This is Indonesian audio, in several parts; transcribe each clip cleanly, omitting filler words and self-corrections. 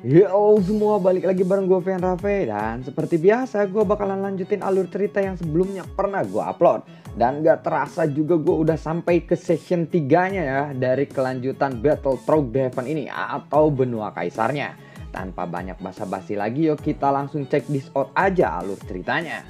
Yo semua, balik lagi bareng gue Vian Raffe. Dan seperti biasa gue bakalan lanjutin alur cerita yang sebelumnya pernah gue upload. Dan gak terasa juga gue udah sampai ke session 3-nya ya, dari kelanjutan Battle Through the Heaven ini atau Benua Kaisarnya. Tanpa banyak basa-basi lagi, yuk kita langsung check this out aja alur ceritanya.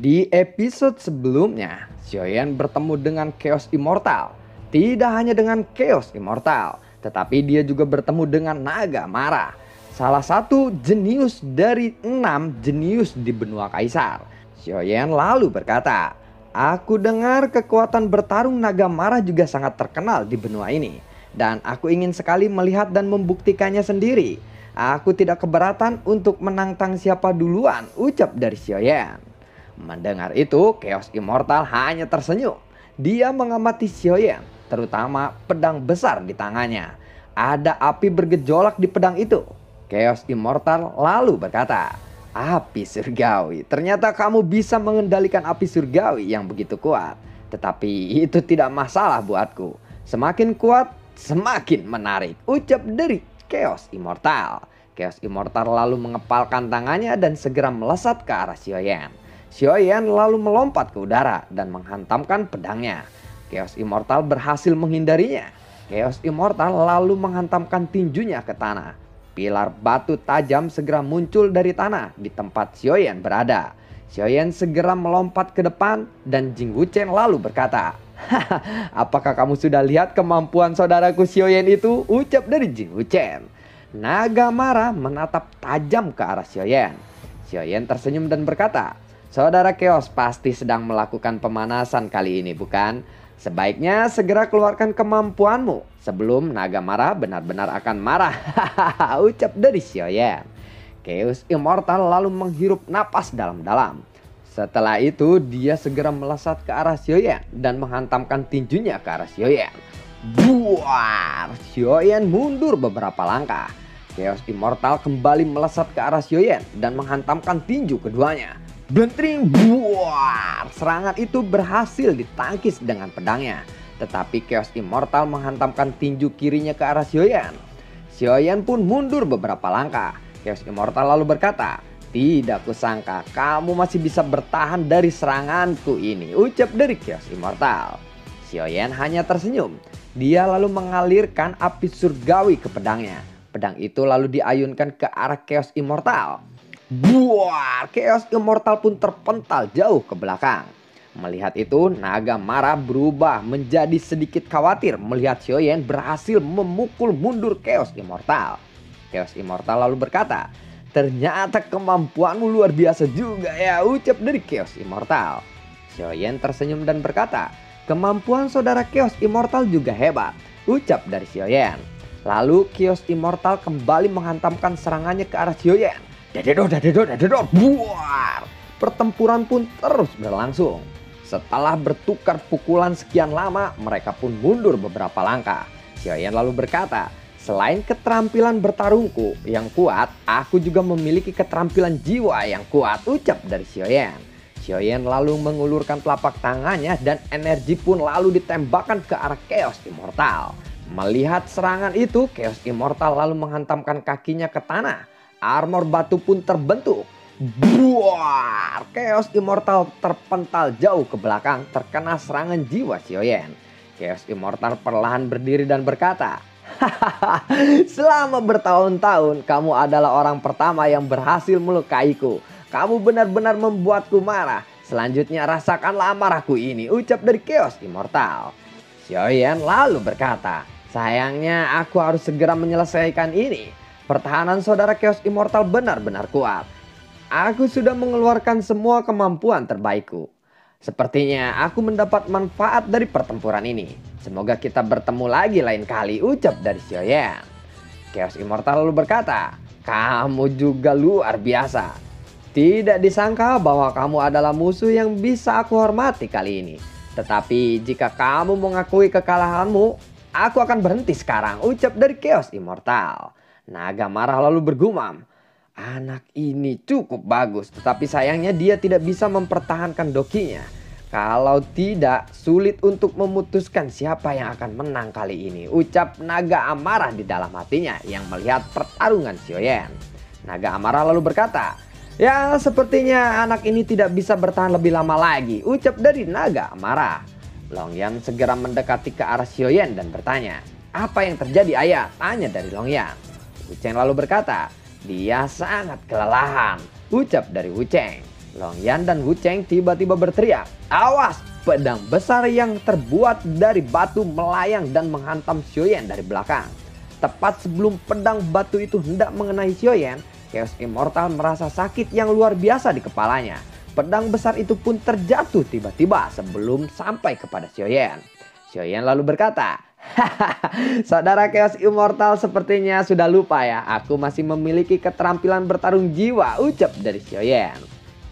Di episode sebelumnya, Xiaoyan bertemu dengan Chaos Immortal. Tidak hanya dengan Chaos Immortal, tetapi dia juga bertemu dengan Naga Mara, salah satu jenius dari 6 jenius di Benua Kaisar. Xiaoyan lalu berkata, "Aku dengar kekuatan bertarung Naga Mara juga sangat terkenal di benua ini. Dan aku ingin sekali melihat dan membuktikannya sendiri. Aku tidak keberatan untuk menantang siapa duluan," ucap dari Xiaoyan. Mendengar itu, Chaos Immortal hanya tersenyum. Dia mengamati Xiaoyan, terutama pedang besar di tangannya. Ada api bergejolak di pedang itu. Chaos Immortal lalu berkata, "Api surgawi, ternyata kamu bisa mengendalikan api surgawi yang begitu kuat. Tetapi itu tidak masalah buatku. Semakin kuat, semakin menarik," ucap dari Chaos Immortal. Chaos Immortal lalu mengepalkan tangannya dan segera melesat ke arah Xiaoyan. Xiaoyan lalu melompat ke udara dan menghantamkan pedangnya. Chaos Immortal berhasil menghindarinya. Chaos Immortal lalu menghantamkan tinjunya ke tanah. Pilar batu tajam segera muncul dari tanah di tempat Xiaoyan berada. Xiaoyan segera melompat ke depan dan Jing Wuchen lalu berkata, "Haha, apakah kamu sudah lihat kemampuan saudaraku Xiaoyan itu?" ucap dari Jing Wuchen. Naga Mara menatap tajam ke arah Xiaoyan. Xiaoyan tersenyum dan berkata, "Saudara Chaos pasti sedang melakukan pemanasan kali ini, bukan? Sebaiknya segera keluarkan kemampuanmu sebelum Naga Mara benar-benar akan marah," ucap dari Xiaoyan. Chaos Immortal lalu menghirup napas dalam-dalam. Setelah itu dia segera melesat ke arah Xiaoyan dan menghantamkan tinjunya ke arah Xiaoyan. Buar! Xiaoyan mundur beberapa langkah. Chaos Immortal kembali melesat ke arah Xiaoyan dan menghantamkan tinju keduanya. Blentring, buar! Serangan itu berhasil ditangkis dengan pedangnya. Tetapi Chaos Immortal menghantamkan tinju kirinya ke arah Xiaoyan. Xiaoyan pun mundur beberapa langkah. Chaos Immortal lalu berkata, "Tidak kusangka kamu masih bisa bertahan dari seranganku ini," ucap dari Chaos Immortal. Xiaoyan hanya tersenyum. Dia lalu mengalirkan api surgawi ke pedangnya. Pedang itu lalu diayunkan ke arah Chaos Immortal. Buar! Chaos Immortal pun terpental jauh ke belakang. Melihat itu, Naga Mara berubah menjadi sedikit khawatir melihat Xiaoyan berhasil memukul mundur Chaos Immortal. Chaos Immortal lalu berkata, "Ternyata kemampuanmu luar biasa juga ya," ucap dari Chaos Immortal. Xiaoyan tersenyum dan berkata, "Kemampuan saudara Chaos Immortal juga hebat," ucap dari Xiaoyan. Lalu Chaos Immortal kembali menghantamkan serangannya ke arah Xiaoyan. Dadedor, dadedor, dadedor, buar! Pertempuran pun terus berlangsung. Setelah bertukar pukulan sekian lama, mereka pun mundur beberapa langkah. Xiaoyan lalu berkata, "Selain keterampilan bertarungku yang kuat, aku juga memiliki keterampilan jiwa yang kuat," ucap dari Xiaoyan. Xiaoyan lalu mengulurkan telapak tangannya dan energi pun lalu ditembakkan ke arah Chaos Immortal. Melihat serangan itu, Chaos Immortal lalu menghantamkan kakinya ke tanah. Armor batu pun terbentuk. Buar! Chaos Immortal terpental jauh ke belakang terkena serangan jiwa Xiaoyan. Chaos Immortal perlahan berdiri dan berkata, "Hahaha, selama bertahun-tahun kamu adalah orang pertama yang berhasil melukaiku. Kamu benar-benar membuatku marah. Selanjutnya rasakanlah amarahku ini," ucap dari Chaos Immortal. Xiaoyan lalu berkata, "Sayangnya aku harus segera menyelesaikan ini. Pertahanan saudara Chaos Immortal benar-benar kuat. Aku sudah mengeluarkan semua kemampuan terbaikku. Sepertinya aku mendapat manfaat dari pertempuran ini. Semoga kita bertemu lagi lain kali," ucap dari Xiaoyan. Chaos Immortal lalu berkata, "Kamu juga luar biasa. Tidak disangka bahwa kamu adalah musuh yang bisa aku hormati kali ini. Tetapi jika kamu mengakui kekalahanmu, aku akan berhenti sekarang," ucap dari Chaos Immortal. Naga Marah lalu bergumam, "Anak ini cukup bagus, tetapi sayangnya dia tidak bisa mempertahankan dokinya. Kalau tidak, sulit untuk memutuskan siapa yang akan menang kali ini, ucap naga amarah di dalam hatinya yang melihat pertarungan Xiaoyan. Naga amarah lalu berkata, "Ya, sepertinya anak ini tidak bisa bertahan lebih lama lagi," ucap dari naga amarah. Long Yan segera mendekati ke arah Xiaoyan dan bertanya, "Apa yang terjadi, ayah?" tanya dari Long Yan. Wu Cheng lalu berkata, "Dia sangat kelelahan," ucap dari Wu Cheng. Long Yan dan Wu Cheng tiba-tiba berteriak, "Awas!" Pedang besar yang terbuat dari batu melayang dan menghantam Xiaoyan dari belakang. Tepat sebelum pedang batu itu hendak mengenai Xiaoyan, Chaos Immortal merasa sakit yang luar biasa di kepalanya. Pedang besar itu pun terjatuh tiba-tiba sebelum sampai kepada Xiaoyan. Xiaoyan lalu berkata, "Hahaha, saudara Chaos Immortal sepertinya sudah lupa ya, aku masih memiliki keterampilan bertarung jiwa," ucap dari Xiaoyan.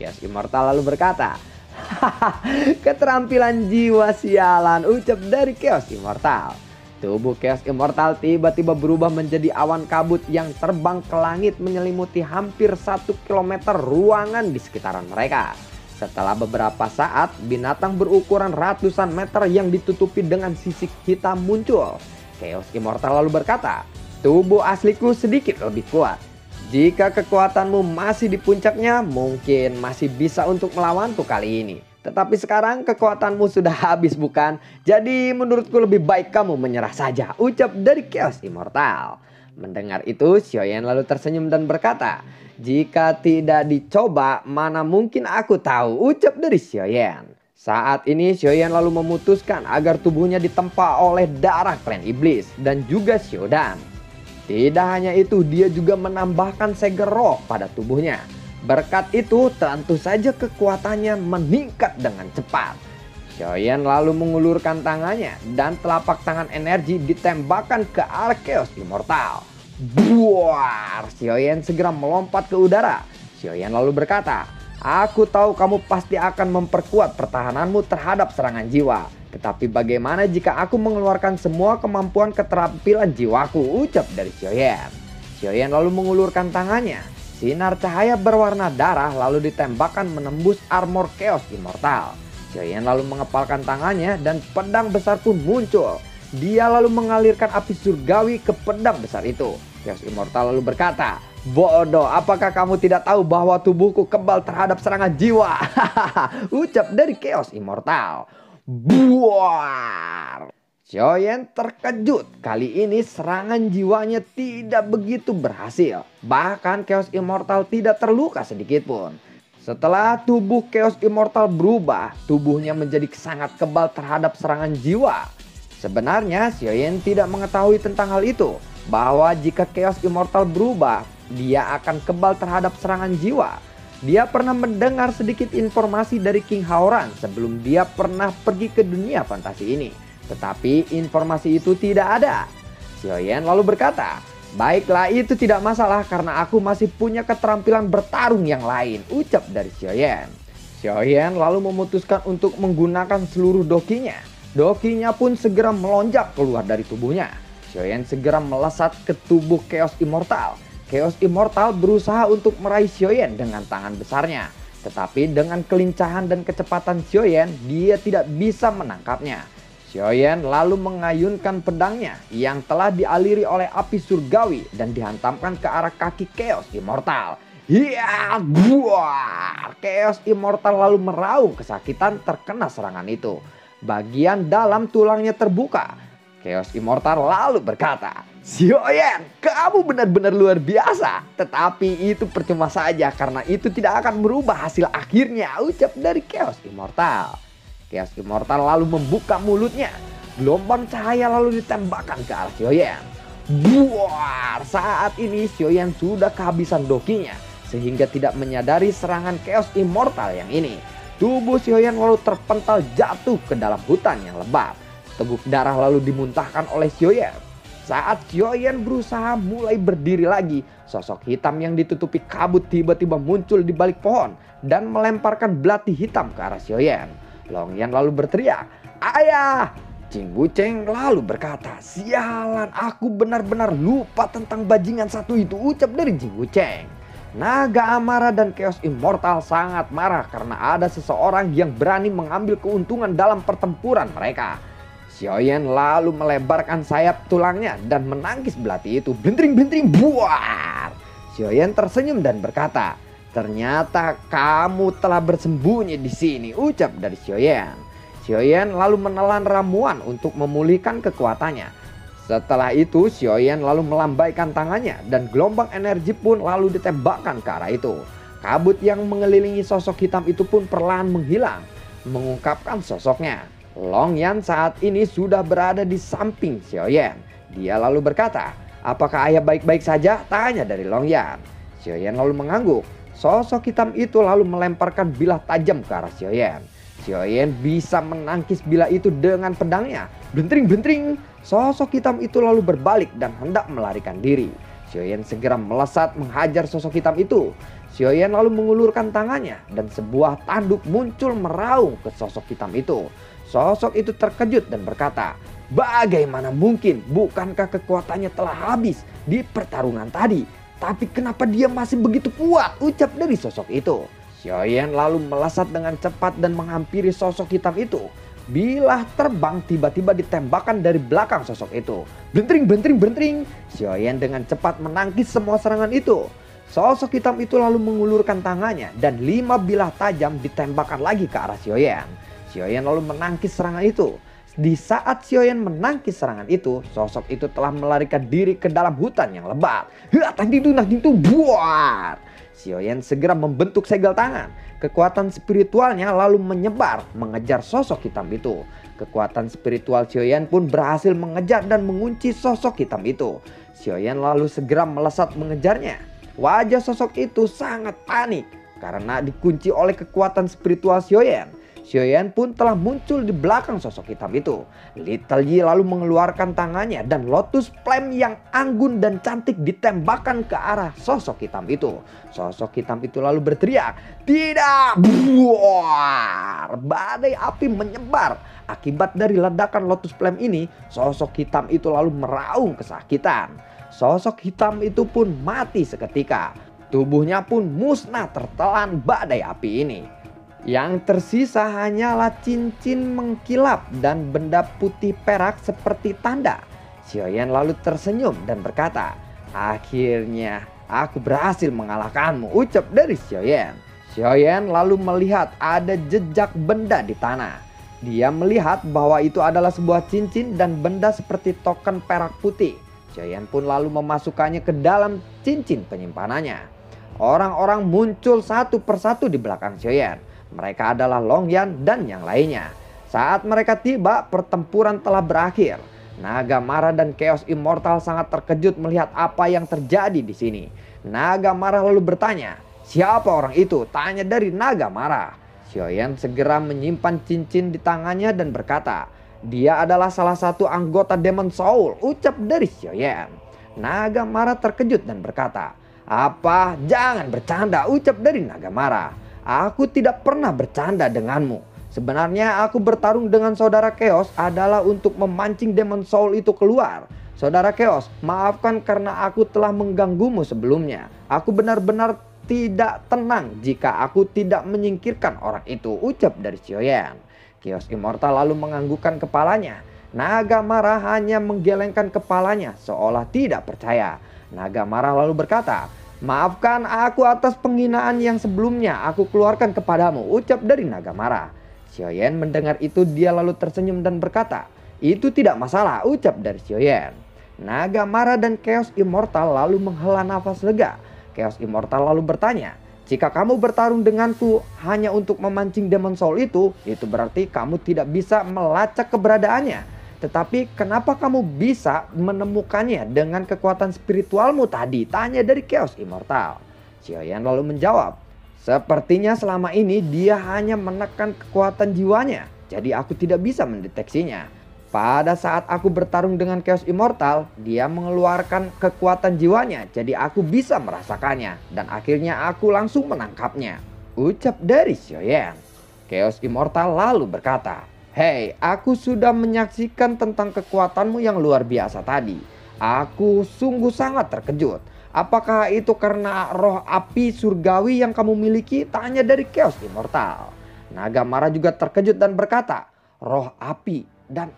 Chaos Immortal lalu berkata, "Hahaha, keterampilan jiwa sialan," ucap dari Chaos Immortal. Tubuh Chaos Immortal tiba-tiba berubah menjadi awan kabut yang terbang ke langit menyelimuti hampir 1 kilometer ruangan di sekitaran mereka. Setelah beberapa saat, binatang berukuran ratusan meter yang ditutupi dengan sisik hitam muncul. Chaos Immortal lalu berkata, "Tubuh asliku sedikit lebih kuat. Jika kekuatanmu masih di puncaknya, mungkin masih bisa untuk melawanku kali ini. Tetapi sekarang kekuatanmu sudah habis bukan? Jadi menurutku lebih baik kamu menyerah saja," ucap dari Chaos Immortal. Mendengar itu, Xiaoyan lalu tersenyum dan berkata, "Jika tidak dicoba, mana mungkin aku tahu," ucap dari Xiaoyan. Saat ini Xiaoyan lalu memutuskan agar tubuhnya ditempa oleh darah klan iblis dan juga Xiaodan. Tidak hanya itu, dia juga menambahkan segel roh pada tubuhnya. Berkat itu tentu saja kekuatannya meningkat dengan cepat. Xiaoyan lalu mengulurkan tangannya dan telapak tangan energi ditembakkan ke arah Chaos Immortal. Buar! Xiaoyan segera melompat ke udara. Xiaoyan lalu berkata, "Aku tahu kamu pasti akan memperkuat pertahananmu terhadap serangan jiwa. Tetapi bagaimana jika aku mengeluarkan semua kemampuan keterampilan jiwaku," ucap dari Xiaoyan. Xiaoyan lalu mengulurkan tangannya. Sinar cahaya berwarna darah lalu ditembakkan menembus armor Chaos Immortal. Xiaoyan lalu mengepalkan tangannya dan pedang besar pun muncul. Dia lalu mengalirkan api surgawi ke pedang besar itu. Chaos Immortal lalu berkata, "Bodoh, apakah kamu tidak tahu bahwa tubuhku kebal terhadap serangan jiwa?" ucap dari Chaos Immortal. Buar! Xiaoyan terkejut. Kali ini serangan jiwanya tidak begitu berhasil. Bahkan Chaos Immortal tidak terluka sedikit pun. Setelah tubuh Chaos Immortal berubah, tubuhnya menjadi sangat kebal terhadap serangan jiwa. Sebenarnya Xiaoyan tidak mengetahui tentang hal itu, bahwa jika Chaos Immortal berubah, dia akan kebal terhadap serangan jiwa. Dia pernah mendengar sedikit informasi dari King Haoran sebelum dia pernah pergi ke dunia fantasi ini. Tetapi informasi itu tidak ada. Xiaoyan lalu berkata, "Baiklah, itu tidak masalah karena aku masih punya keterampilan bertarung yang lain," ucap dari Xiaoyan. Xiaoyan lalu memutuskan untuk menggunakan seluruh dokinya. Dokinya pun segera melonjak keluar dari tubuhnya. Xiaoyan segera melesat ke tubuh Chaos Immortal. Chaos Immortal berusaha untuk meraih Xiaoyan dengan tangan besarnya. Tetapi dengan kelincahan dan kecepatan Xiaoyan, dia tidak bisa menangkapnya. Xiaoyan lalu mengayunkan pedangnya yang telah dialiri oleh api surgawi dan dihantamkan ke arah kaki Chaos Immortal. Hiya! Buar! Chaos Immortal lalu meraung kesakitan terkena serangan itu. Bagian dalam tulangnya terbuka. Chaos Immortal lalu berkata, "Xiaoyan, kamu benar-benar luar biasa. Tetapi itu percuma saja karena itu tidak akan merubah hasil akhirnya," ucap dari Chaos Immortal. Chaos Immortal lalu membuka mulutnya. Gelombang cahaya lalu ditembakkan ke arah Xiaoyan. Buar! Saat ini Xiaoyan sudah kehabisan dokinya sehingga tidak menyadari serangan Chaos Immortal yang ini. Tubuh Xiaoyan lalu terpental jatuh ke dalam hutan yang lebat. Teguk darah lalu dimuntahkan oleh Xiaoyan. Saat Xiaoyan berusaha mulai berdiri lagi, sosok hitam yang ditutupi kabut tiba-tiba muncul di balik pohon dan melemparkan belati hitam ke arah Xiaoyan. Long Yan lalu berteriak, "Ayah!" Jing Wu Cheng lalu berkata, "Sialan, aku benar-benar lupa tentang bajingan satu itu," ucap dari Jing Wu Cheng. Naga Amara dan Chaos Immortal sangat marah karena ada seseorang yang berani mengambil keuntungan dalam pertempuran mereka. Xiaoyan lalu melebarkan sayap tulangnya dan menangkis belati itu. Blentring-blentring, buar. Xiaoyan tersenyum dan berkata, "Ternyata kamu telah bersembunyi di sini," ucap dari Xiaoyan. Xiaoyan lalu menelan ramuan untuk memulihkan kekuatannya. Setelah itu Xiaoyan lalu melambaikan tangannya dan gelombang energi pun lalu ditembakkan ke arah itu. Kabut yang mengelilingi sosok hitam itu pun perlahan menghilang, mengungkapkan sosoknya. Long Yan saat ini sudah berada di samping Xiaoyan. Dia lalu berkata, "Apakah ayah baik-baik saja?" tanya dari Long Yan. Xiaoyan lalu mengangguk. Sosok hitam itu lalu melemparkan bilah tajam ke arah Xiaoyan. Xiaoyan bisa menangkis bilah itu dengan pedangnya. Blentring-blentring. Sosok hitam itu lalu berbalik dan hendak melarikan diri. Xiaoyan segera melesat menghajar sosok hitam itu. Xiaoyan lalu mengulurkan tangannya dan sebuah tanduk muncul meraung ke sosok hitam itu. Sosok itu terkejut dan berkata, "Bagaimana mungkin? Bukankah kekuatannya telah habis di pertarungan tadi? Tapi kenapa dia masih begitu kuat?" ucap dari sosok itu. Xiaoyan lalu melesat dengan cepat dan menghampiri sosok hitam itu. Bilah terbang tiba-tiba ditembakkan dari belakang sosok itu. Blentring-blentring-blentring. Xiaoyan dengan cepat menangkis semua serangan itu. Sosok hitam itu lalu mengulurkan tangannya dan 5 bilah tajam ditembakkan lagi ke arah Xiaoyan. Xiaoyan lalu menangkis serangan itu. Di saat Xiaoyan menangkis serangan itu, sosok itu telah melarikan diri ke dalam hutan yang lebat. Buar. Xiaoyan segera membentuk segel tangan. Kekuatan spiritualnya lalu menyebar mengejar sosok hitam itu. Kekuatan spiritual Xiaoyan pun berhasil mengejar dan mengunci sosok hitam itu. Xiaoyan lalu segera melesat mengejarnya. Wajah sosok itu sangat panik karena dikunci oleh kekuatan spiritual Xiaoyan. Xiaoyan pun telah muncul di belakang sosok hitam itu. Little Yi lalu mengeluarkan tangannya dan Lotus Flame yang anggun dan cantik ditembakkan ke arah sosok hitam itu. Sosok hitam itu lalu berteriak, "Tidak!" Buar! Badai api menyebar. Akibat dari ledakan Lotus Flame ini, sosok hitam itu lalu meraung kesakitan. Sosok hitam itu pun mati seketika. Tubuhnya pun musnah tertelan badai api ini. Yang tersisa hanyalah cincin mengkilap dan benda putih perak seperti tanda. Xiaoyan lalu tersenyum dan berkata, "Akhirnya aku berhasil mengalahkanmu," ucap dari Xiaoyan. Xiaoyan lalu melihat ada jejak benda di tanah. Dia melihat bahwa itu adalah sebuah cincin dan benda seperti token perak putih. Xiaoyan pun lalu memasukkannya ke dalam cincin penyimpanannya. Orang-orang muncul satu persatu di belakang Xiaoyan. Mereka adalah Long Yan dan yang lainnya. Saat mereka tiba, pertempuran telah berakhir. Naga Mara dan Chaos Immortal sangat terkejut melihat apa yang terjadi di sini. Naga Mara lalu bertanya, "Siapa orang itu?" tanya dari Naga Mara. Xiaoyan segera menyimpan cincin di tangannya dan berkata, "Dia adalah salah satu anggota Demon Soul," ucap dari Xiaoyan. Naga Mara terkejut dan berkata, "Apa? Jangan bercanda," ucap dari Naga Mara. "Aku tidak pernah bercanda denganmu. Sebenarnya aku bertarung dengan saudara Chaos adalah untuk memancing Demon Soul itu keluar. Saudara Chaos, maafkan karena aku telah mengganggumu sebelumnya. Aku benar-benar tidak tenang jika aku tidak menyingkirkan orang itu," ucap dari Xiaoyan. Chaos Immortal lalu menganggukkan kepalanya. Naga Marah hanya menggelengkan kepalanya seolah tidak percaya. Naga Marah lalu berkata, "Maafkan aku atas penghinaan yang sebelumnya aku keluarkan kepadamu," ucap dari Naga Mara. Xiaoyan mendengar itu dia lalu tersenyum dan berkata, "Itu tidak masalah," ucap dari Xiaoyan. Naga Mara dan Chaos Immortal lalu menghela nafas lega. Chaos Immortal lalu bertanya, "Jika kamu bertarung denganku hanya untuk memancing Demon Soul itu berarti kamu tidak bisa melacak keberadaannya. Tetapi kenapa kamu bisa menemukannya dengan kekuatan spiritualmu tadi?" tanya dari Chaos Immortal. Xiaoyan lalu menjawab, "Sepertinya selama ini dia hanya menekan kekuatan jiwanya. Jadi aku tidak bisa mendeteksinya. Pada saat aku bertarung dengan Chaos Immortal, dia mengeluarkan kekuatan jiwanya. Jadi aku bisa merasakannya. Dan akhirnya aku langsung menangkapnya," ucap dari Xiaoyan. Chaos Immortal lalu berkata, "Hei, aku sudah menyaksikan tentang kekuatanmu yang luar biasa tadi. Aku sungguh sangat terkejut. Apakah itu karena roh api surgawi yang kamu miliki? Tanya dari Chaos Immortal. Naga marah juga terkejut dan berkata, roh api dan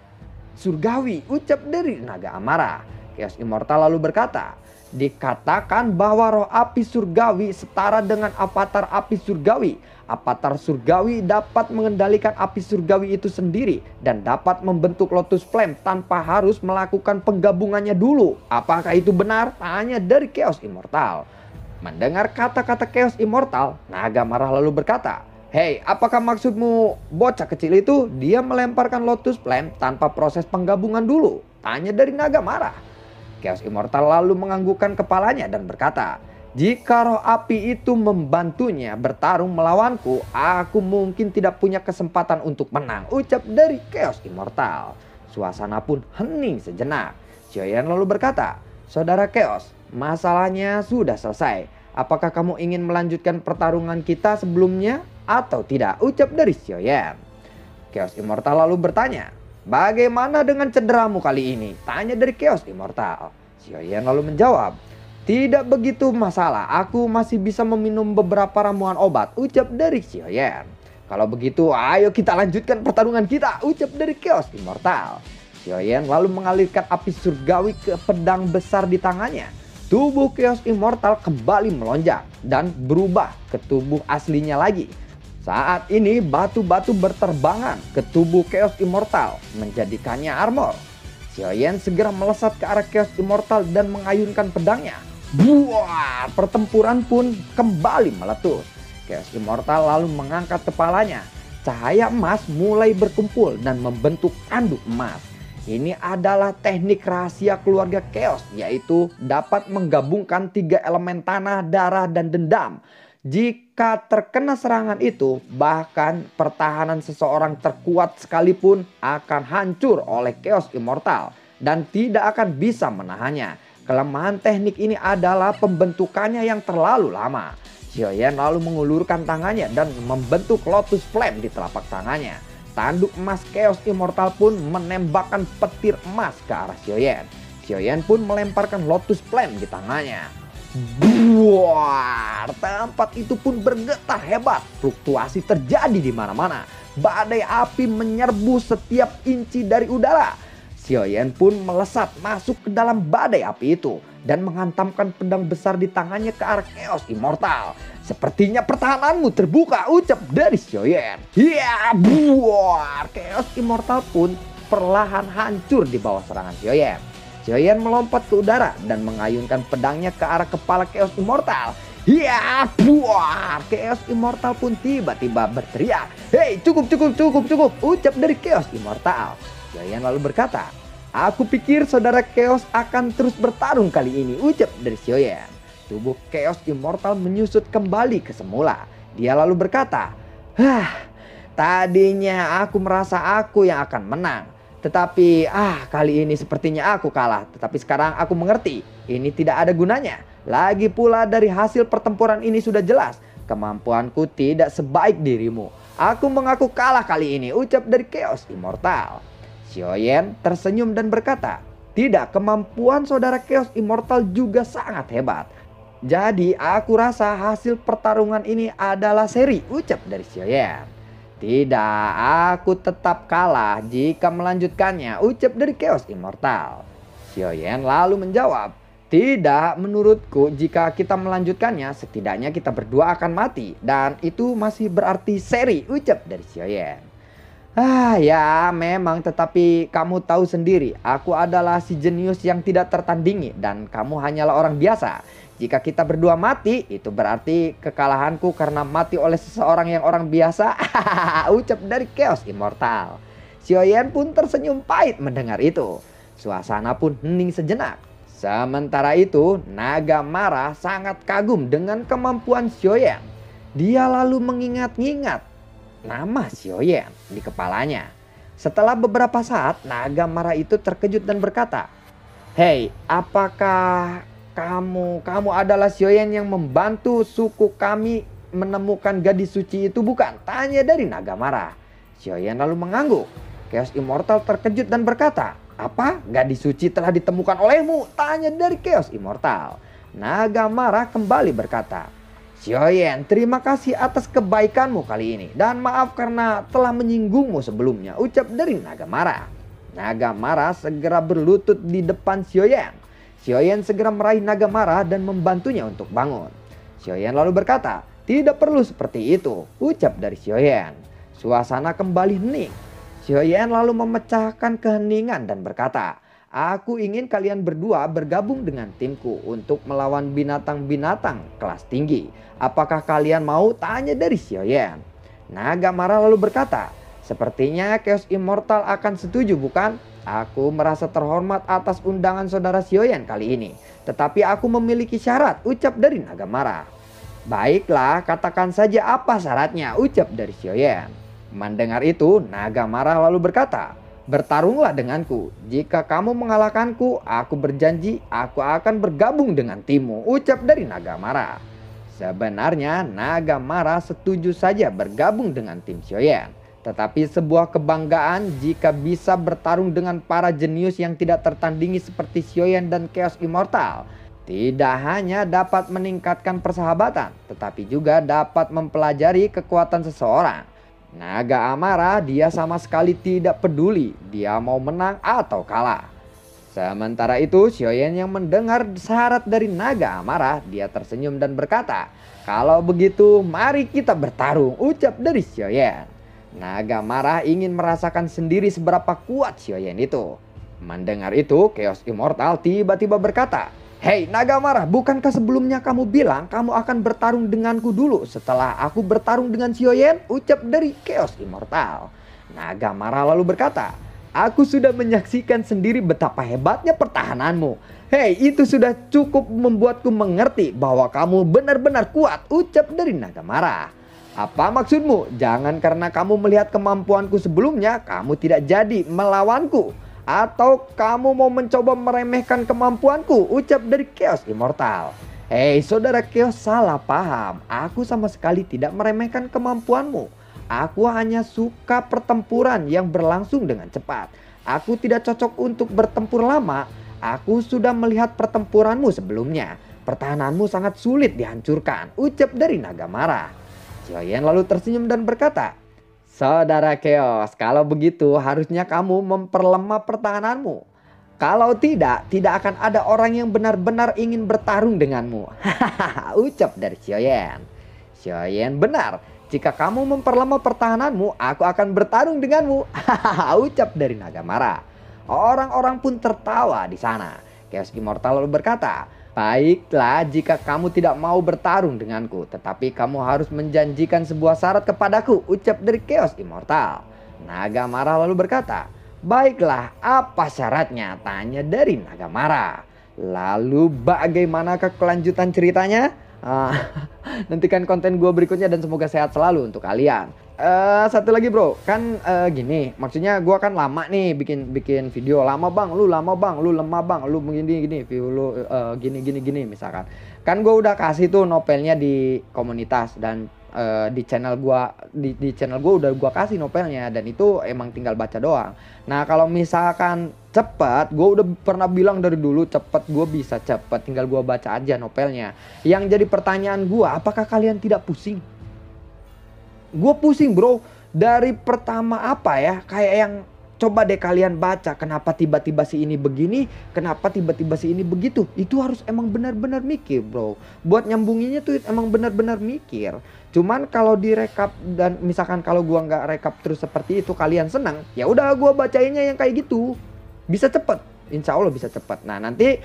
surgawi, ucap dari naga amarah. Chaos Immortal lalu berkata, dikatakan bahwa roh api surgawi setara dengan avatar api surgawi. Avatar surgawi dapat mengendalikan api surgawi itu sendiri dan dapat membentuk Lotus Flame tanpa harus melakukan penggabungannya dulu. Apakah itu benar? Tanya dari Chaos Immortal. Mendengar kata-kata Chaos Immortal, naga marah lalu berkata, hei, apakah maksudmu bocah kecil itu? Dia melemparkan Lotus Flame tanpa proses penggabungan dulu. Tanya dari naga marah. Chaos Immortal lalu menganggukkan kepalanya dan berkata, jika roh api itu membantunya bertarung melawanku, aku mungkin tidak punya kesempatan untuk menang, ucap dari Chaos Immortal. Suasana pun hening sejenak. Xiaoyan lalu berkata, saudara Chaos, masalahnya sudah selesai. Apakah kamu ingin melanjutkan pertarungan kita sebelumnya atau tidak, ucap dari Xiaoyan. Chaos Immortal lalu bertanya, bagaimana dengan cederamu kali ini? Tanya dari Chaos Immortal. Xiaoyan lalu menjawab, tidak begitu masalah, aku masih bisa meminum beberapa ramuan obat, ucap dari Xiaoyan. Kalau begitu ayo kita lanjutkan pertarungan kita, ucap dari Chaos Immortal. Xiaoyan lalu mengalirkan api surgawi ke pedang besar di tangannya. Tubuh Chaos Immortal kembali melonjak dan berubah ke tubuh aslinya lagi. Saat ini batu-batu berterbangan ke tubuh Chaos Immortal, menjadikannya armor. Xiaoyan segera melesat ke arah Chaos Immortal dan mengayunkan pedangnya. Buah, pertempuran pun kembali meletus. Chaos Immortal lalu mengangkat kepalanya. Cahaya emas mulai berkumpul dan membentuk tanduk emas. Ini adalah teknik rahasia keluarga Chaos, yaitu dapat menggabungkan 3 elemen tanah, darah, dan dendam. Jika terkena serangan itu, bahkan pertahanan seseorang terkuat sekalipun akan hancur oleh Chaos Immortal dan tidak akan bisa menahannya. Kelemahan teknik ini adalah pembentukannya yang terlalu lama. Xiaoyan lalu mengulurkan tangannya dan membentuk Lotus Flame di telapak tangannya. Tanduk emas Chaos Immortal pun menembakkan petir emas ke arah Xiaoyan. Xiaoyan pun melemparkan Lotus Flame di tangannya. Buar, tempat itu pun bergetar hebat. Fluktuasi terjadi di mana-mana. Badai api menyerbu setiap inci dari udara. Xiaoyan pun melesat masuk ke dalam badai api itu dan menghantamkan pedang besar di tangannya ke arah Chaos Immortal. Sepertinya pertahananmu terbuka, ucap dari Xiaoyan. Ya, buar. Chaos Immortal pun perlahan hancur di bawah serangan Xiaoyan. Xiaoyan melompat ke udara dan mengayunkan pedangnya ke arah kepala Chaos Immortal. Ya, buar. Chaos Immortal pun tiba-tiba berteriak, hei, cukup, ucap dari Chaos Immortal. Xiaoyan lalu berkata, aku pikir saudara Chaos akan terus bertarung kali ini, ucap dari Xiaoyan. Tubuh Chaos Immortal menyusut kembali ke semula. Dia lalu berkata, tadinya aku merasa aku yang akan menang. Tetapi kali ini sepertinya aku kalah. Tetapi sekarang aku mengerti, ini tidak ada gunanya. Lagi pula dari hasil pertempuran ini sudah jelas, kemampuanku tidak sebaik dirimu. Aku mengaku kalah kali ini, ucap dari Chaos Immortal. Xiaoyan tersenyum dan berkata, tidak, kemampuan saudara Chaos Immortal juga sangat hebat. Jadi aku rasa hasil pertarungan ini adalah seri, ucap dari Xiaoyan. Tidak, aku tetap kalah jika melanjutkannya, ucap dari Chaos Immortal. Xiaoyan lalu menjawab, tidak, menurutku jika kita melanjutkannya setidaknya kita berdua akan mati. Dan itu masih berarti seri, ucap dari Xiaoyan. Ya memang, tetapi kamu tahu sendiri, aku adalah si jenius yang tidak tertandingi dan kamu hanyalah orang biasa. Jika kita berdua mati, itu berarti kekalahanku karena mati oleh seseorang yang orang biasa. Ucap dari Chaos Immortal. Xiaoyan pun tersenyum pahit mendengar itu. Suasana pun hening sejenak. Sementara itu, naga marah sangat kagum dengan kemampuan Xiaoyan. Dia lalu mengingat-ingat nama Xiaoyan di kepalanya. Setelah beberapa saat, naga marah itu terkejut dan berkata, hei, apakah kamu adalah Xiaoyan yang membantu suku kami menemukan gadis suci itu, bukan? Tanya dari naga marah. Xiaoyan lalu mengangguk. Chaos Immortal terkejut dan berkata, apa? Gadis suci telah ditemukan olehmu? Tanya dari Chaos Immortal. Naga marah kembali berkata, Xiaoyan, terima kasih atas kebaikanmu kali ini. Dan maaf karena telah menyinggungmu sebelumnya, ucap dari naga marah. Naga marah segera berlutut di depan Xiaoyan. Xiaoyan segera meraih naga marah dan membantunya untuk bangun. Xiaoyan lalu berkata, tidak perlu seperti itu, ucap dari Xiaoyan. Suasana kembali hening. Xiaoyan lalu memecahkan keheningan dan berkata, aku ingin kalian berdua bergabung dengan timku untuk melawan binatang-binatang kelas tinggi. Apakah kalian mau? Tanya dari Xiaoyan. Naga marah lalu berkata, sepertinya Chaos Immortal akan setuju bukan? Aku merasa terhormat atas undangan saudara Xiaoyan kali ini. Tetapi aku memiliki syarat, ucap dari naga marah. Baiklah, katakan saja apa syaratnya, ucap dari Xiaoyan. Mendengar itu, naga marah lalu berkata, bertarunglah denganku. Jika kamu mengalahkanku, aku berjanji aku akan bergabung dengan timmu, ucap dari naga marah. Sebenarnya naga marah setuju saja bergabung dengan tim Xiaoyan. Tetapi sebuah kebanggaan jika bisa bertarung dengan para jenius yang tidak tertandingi seperti Xiaoyan dan Chaos Immortal. Tidak hanya dapat meningkatkan persahabatan, tetapi juga dapat mempelajari kekuatan seseorang. Naga amarah dia sama sekali tidak peduli dia mau menang atau kalah. Sementara itu Xiaoyan yang mendengar syarat dari naga amarah, dia tersenyum dan berkata, kalau begitu mari kita bertarung, ucap dari Xiaoyan. Naga marah ingin merasakan sendiri seberapa kuat Xiaoyan itu. Mendengar itu, Chaos Immortal tiba-tiba berkata, hei naga marah, bukankah sebelumnya kamu bilang kamu akan bertarung denganku dulu setelah aku bertarung dengan Xiaoyan? Ucap dari Chaos Immortal. Naga marah lalu berkata, aku sudah menyaksikan sendiri betapa hebatnya pertahananmu. Hei, itu sudah cukup membuatku mengerti bahwa kamu benar-benar kuat, ucap dari naga marah. Apa maksudmu? Jangan karena kamu melihat kemampuanku sebelumnya, kamu tidak jadi melawanku. Atau kamu mau mencoba meremehkan kemampuanku, ucap dari Chaos Immortal. Hei saudara Chaos, salah paham. Aku sama sekali tidak meremehkan kemampuanmu. Aku hanya suka pertempuran yang berlangsung dengan cepat. Aku tidak cocok untuk bertempur lama. Aku sudah melihat pertempuranmu sebelumnya. Pertahananmu sangat sulit dihancurkan, ucap dari naga marah. Xiaoyan lalu tersenyum dan berkata, saudara Chaos, kalau begitu harusnya kamu memperlemah pertahananmu. Kalau tidak, tidak akan ada orang yang benar-benar ingin bertarung denganmu. Hahaha, ucap dari Xiaoyan. Xiaoyan benar, jika kamu memperlemah pertahananmu, aku akan bertarung denganmu. Hahaha, ucap dari naga marah. Orang-orang pun tertawa di sana. Chaos Immortal lalu berkata, baiklah jika kamu tidak mau bertarung denganku, tetapi kamu harus menjanjikan sebuah syarat kepadaku, ucap dari Chaos Immortal. Naga marah lalu berkata, baiklah apa syaratnya, tanya dari naga marah. Lalu bagaimanakah kelanjutan ceritanya? Nantikan konten gue berikutnya dan semoga sehat selalu untuk kalian. Satu lagi bro, kan gini, maksudnya gue kan lama nih bikin video. Lama bang, lu lemah bang, lu gini lu gini misalkan. Kan gue udah kasih tuh novelnya di komunitas dan di channel gue udah gue kasih novelnya, dan itu emang tinggal baca doang. Nah kalau misalkan cepet, gue udah pernah bilang dari dulu cepet, gue bisa cepet, tinggal gue baca aja novelnya. Yang jadi pertanyaan gue, apakah kalian tidak pusing? Gue pusing bro, dari pertama apa ya, kayak yang coba deh kalian baca, kenapa tiba-tiba si ini begini, kenapa tiba-tiba si ini begitu. Itu harus emang benar-benar mikir bro. Buat nyambunginnya tuh emang benar-benar mikir. Cuman kalau direkap dan misalkan kalau gua nggak rekap terus seperti itu kalian senang, ya udah gua bacainnya yang kayak gitu. Bisa cepet, insya Allah bisa cepet. Nah nanti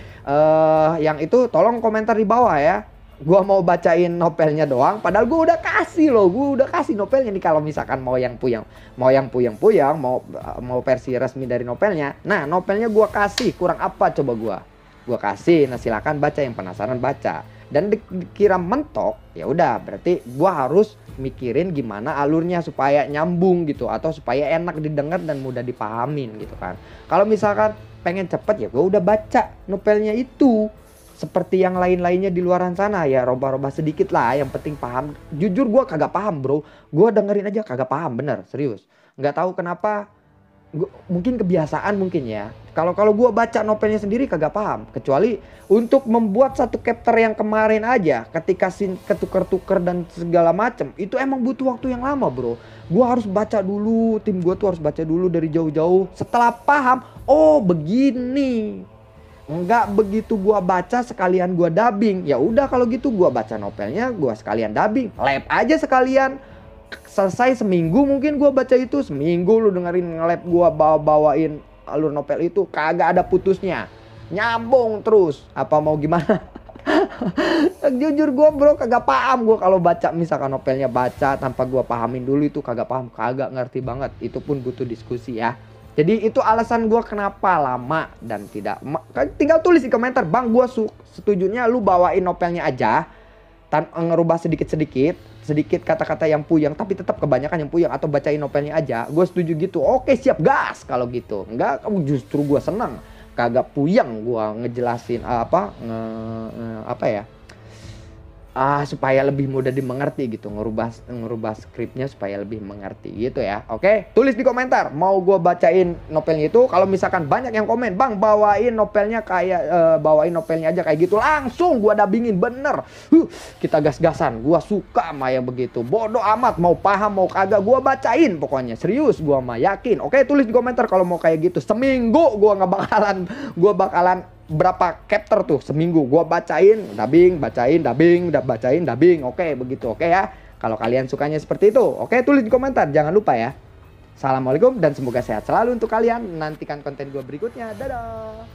yang itu tolong komentar di bawah ya. Gua mau bacain novelnya doang, padahal gua udah kasih loh, gua udah kasih novelnya nih. Kalau misalkan mau yang puyeng, mau versi resmi dari novelnya. Nah novelnya gua kasih, kurang apa coba gua kasih. Nah silakan baca, yang penasaran baca. Dan dikira mentok, ya udah berarti gua harus mikirin gimana alurnya supaya nyambung gitu, atau supaya enak didengar dan mudah dipahamin gitu kan. Kalau misalkan pengen cepet ya gua udah baca novelnya itu. Seperti yang lain-lainnya di luaran sana ya robah-robah sedikit lah, yang penting paham. Jujur gue kagak paham bro, gue dengerin aja kagak paham, bener serius. Nggak tahu kenapa Mungkin kebiasaan mungkin ya. Kalau gua baca novelnya sendiri kagak paham. Kecuali untuk membuat satu chapter yang kemarin aja, ketika scene ketuker-tuker dan segala macem, itu emang butuh waktu yang lama, bro. Gua harus baca dulu, tim gua tuh harus baca dulu dari jauh-jauh. Setelah paham, oh begini. Enggak begitu gua baca sekalian gua dubbing. Ya udah kalau gitu gua baca novelnya, gua sekalian dubbing. Lab aja sekalian. Selesai seminggu mungkin gua baca itu, seminggu lu dengerin nge-lab gua bawain alur novel itu kagak ada putusnya, nyambung terus. Apa mau gimana? Jujur gua bro kagak paham gua kalau baca misalkan novelnya, baca tanpa gua pahamin dulu itu kagak paham, kagak ngerti banget. Itu pun butuh diskusi ya. Jadi itu alasan gua kenapa lama dan tidak. Tinggal tulis di komentar, bang gua setujunya lu bawain novelnya aja, ngerubah sedikit kata-kata yang puyeng tapi tetap kebanyakan yang puyeng, atau bacain novelnya aja. Gue setuju gitu. Oke siap, gas kalau gitu. Enggak, justru gue seneng kagak puyeng gue ngejelasin apa ya, supaya lebih mudah dimengerti gitu, ngerubah skripnya supaya lebih mengerti gitu ya. Oke, tulis di komentar mau gue bacain novelnya itu. Kalau misalkan banyak yang komen, bang bawain novelnya kayak bawain novelnya aja kayak gitu, langsung gue dubbingin bener. Kita gas-gasan, gue suka sama yang begitu. Bodoh amat mau paham mau kagak, gue bacain pokoknya, serius gue mah yakin. Oke, tulis di komentar kalau mau kayak gitu. Seminggu gue bakalan berapa chapter tuh seminggu gua bacain dubbing, bacain dubbing. Oke begitu, oke ya. Kalau kalian sukanya seperti itu, oke tulis di komentar, jangan lupa ya. Assalamualaikum dan semoga sehat selalu untuk kalian. Nantikan konten gua berikutnya, dadah.